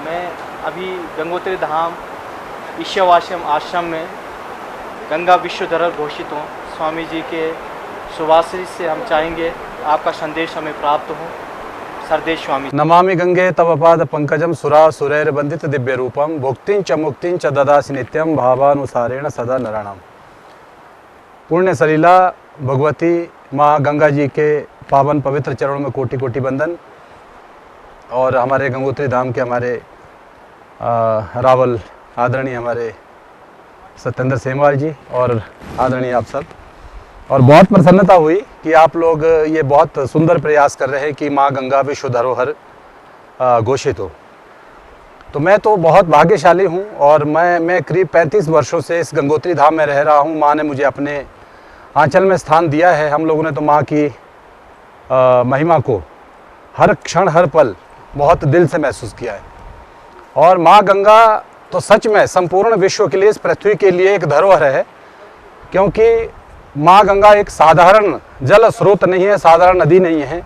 मैं अभी गंगोत्री धाम ईशावाश्रम आश्रम में गंगा विश्व धरोहर घोषित हूँ। स्वामी जी के सुभाषित से हम चाहेंगे आपका संदेश हमें प्राप्त हो। सरदेश स्वामी। नमामि गंगे तव पाद पंकजम सुरा सुरैर्वंदित दिव्य रूपम भुक्तिं च मुक्तिं च ददासि नित्यं भावानुसारेण सदा नराणाम। पुण्य सलीला भगवती माँ गंगा जी के पावन पवित्र चरणों में कोटि कोटि वंदन। और हमारे गंगोत्री धाम के हमारे रावल आदरणीय हमारे सत्येंद्र सेमवाल जी और आदरणीय आप सब, और बहुत प्रसन्नता हुई कि आप लोग ये बहुत सुंदर प्रयास कर रहे हैं कि माँ गंगा विश्व धरोहर घोषित हो। तो मैं तो बहुत भाग्यशाली हूँ और मैं करीब 35 वर्षों से इस गंगोत्री धाम में रह रहा हूँ। माँ ने मुझे अपने आंचल में स्थान दिया है। हम लोगों ने तो माँ की महिमा को हर क्षण हर पल बहुत दिल से महसूस किया है। और माँ गंगा तो सच में संपूर्ण विश्व के लिए, इस पृथ्वी के लिए एक धरोहर है, क्योंकि माँ गंगा एक साधारण जल स्रोत नहीं है, साधारण नदी नहीं है।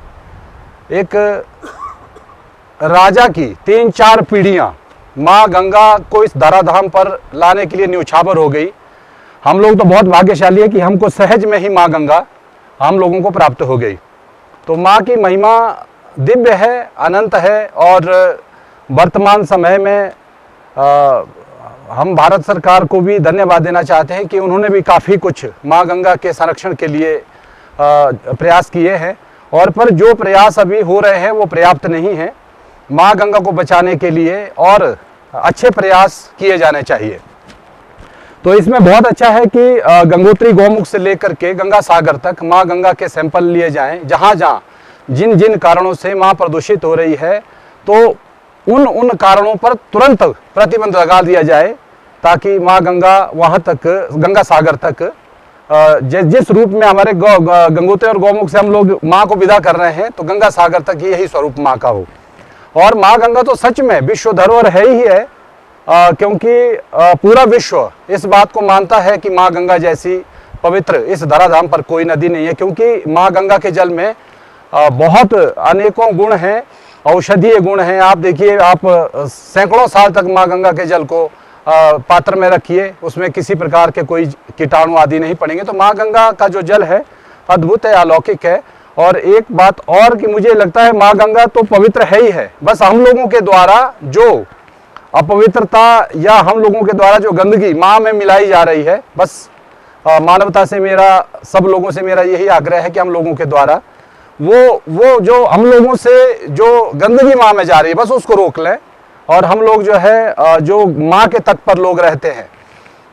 एक राजा की 3-4 पीढ़ियाँ माँ गंगा को इस धराधाम पर लाने के लिए न्यौछावर हो गई। हम लोग तो बहुत भाग्यशाली है कि हमको सहज में ही माँ गंगा हम लोगों को प्राप्त हो गई। तो माँ की महिमा दिव्य है, अनंत है। और वर्तमान समय में हम भारत सरकार को भी धन्यवाद देना चाहते हैं कि उन्होंने भी काफ़ी कुछ माँ गंगा के संरक्षण के लिए प्रयास किए हैं। और पर जो प्रयास अभी हो रहे हैं वो पर्याप्त नहीं है। माँ गंगा को बचाने के लिए और अच्छे प्रयास किए जाने चाहिए। तो इसमें बहुत अच्छा है कि गंगोत्री गौमुख से लेकर के गंगा सागर तक माँ गंगा के सैंपल लिए जाएं। जहाँ जहाँ जिन जिन कारणों से माँ प्रदूषित हो रही है, तो उन कारणों पर तुरंत प्रतिबंध लगा दिया जाए, ताकि माँ गंगा वहाँ तक, गंगा सागर तक, जिस रूप में हमारे गंगोत्री और गौमुख से हम लोग माँ को विदा कर रहे हैं, तो गंगा सागर तक यही स्वरूप माँ का हो। और माँ गंगा तो सच में विश्व धरोहर है ही है, क्योंकि पूरा विश्व इस बात को मानता है कि माँ गंगा जैसी पवित्र इस धराधाम पर कोई नदी नहीं है। क्योंकि माँ गंगा के जल में बहुत अनेकों गुण हैं, औषधीय गुण हैं। आप देखिए, आप सैकड़ों साल तक माँ गंगा के जल को पात्र में रखिए, उसमें किसी प्रकार के कोई कीटाणु आदि नहीं पड़ेंगे। तो माँ गंगा का जो जल है अद्भुत है, अलौकिक है। और एक बात और कि मुझे लगता है माँ गंगा तो पवित्र है ही है, बस हम लोगों के द्वारा जो अपवित्रता या हम लोगों के द्वारा जो गंदगी माँ में मिलाई जा रही है, बस मानवता से मेरा, सब लोगों से मेरा यही आग्रह है कि हम लोगों के द्वारा वो जो हम लोगों से जो गंदगी माँ में जा रही है, बस उसको रोक लें। और हम लोग जो है, जो माँ के तट पर लोग रहते हैं,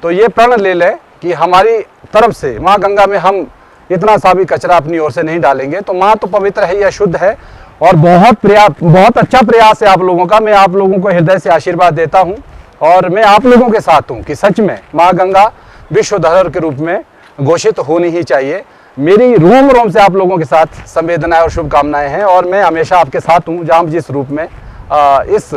तो ये प्रण ले लें कि हमारी तरफ से माँ गंगा में हम इतना सा भी कचरा अपनी ओर से नहीं डालेंगे। तो माँ तो पवित्र है, यह शुद्ध है। और बहुत अच्छा प्रयास है आप लोगों का। मैं आप लोगों को हृदय से आशीर्वाद देता हूँ और मैं आप लोगों के साथ हूँ कि सच में माँ गंगा विश्व धरोहर के रूप में घोषित होनी ही चाहिए। मेरी रोम रोम से आप लोगों के साथ संवेदनाएं और शुभकामनाएं हैं। और मैं हमेशा आपके साथ हूँ, जहाँ जिस रूप में इस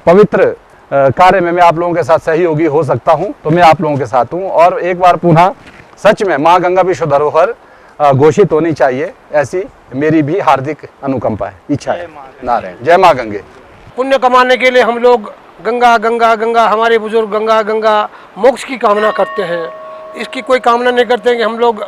पवित्र कार्य में मैं आप लोगों के साथ सहयोगी हो सकता हूँ, तो मैं आप लोगों के साथ हूँ। और एक बार पुनः सच में माँ गंगा विश्व धरोहर घोषित होनी चाहिए, ऐसी मेरी भी हार्दिक अनुकंपा है, इच्छा है। नारायण, जय माँ गंगे। पुण्य कमाने के लिए हम लोग गंगा गंगा गंगा, हमारे बुजुर्ग गंगा गंगा मोक्ष की कामना करते हैं। इसकी कोई कामना नहीं करते हैं कि हम लोग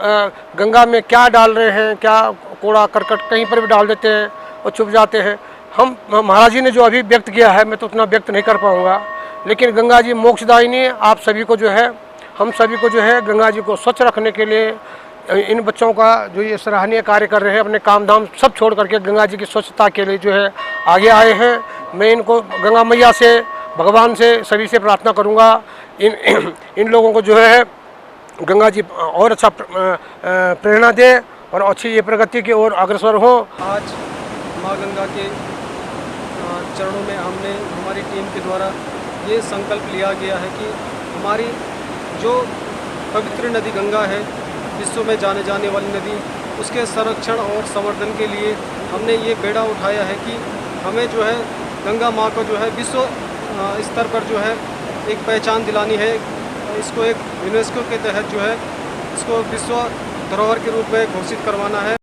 गंगा में क्या डाल रहे हैं, क्या कूड़ा करकट कहीं पर भी डाल देते हैं और छुप जाते हैं। हम महाराज जी ने जो अभी व्यक्त किया है, मैं तो उतना व्यक्त नहीं कर पाऊँगा, लेकिन गंगा जी मोक्षदायिनी है। आप सभी को जो है, हम सभी को जो है गंगा जी को स्वच्छ रखने के लिए, इन बच्चों का जो ये सराहनीय कार्य कर रहे हैं, अपने काम धाम सब छोड़ करके गंगा जी की स्वच्छता के लिए जो है आगे आए हैं। मैं इनको गंगा मैया से, भगवान से, सभी से प्रार्थना करूँगा इन लोगों को जो है गंगा जी और अच्छा प्रेरणा दे और अच्छी ये प्रगति की ओर अग्रसर हो। आज माँ गंगा के चरणों में हमने, हमारी टीम के द्वारा ये संकल्प लिया गया है कि हमारी जो पवित्र नदी गंगा है, विश्व में जाने वाली नदी, उसके संरक्षण और संवर्धन के लिए हमने ये बेड़ा उठाया है कि हमें जो है गंगा माँ को जो है विश्व स्तर पर जो है एक पहचान दिलानी है। इसको एक यूनेस्को के तहत जो है इसको विश्व धरोहर के रूप में घोषित करवाना है।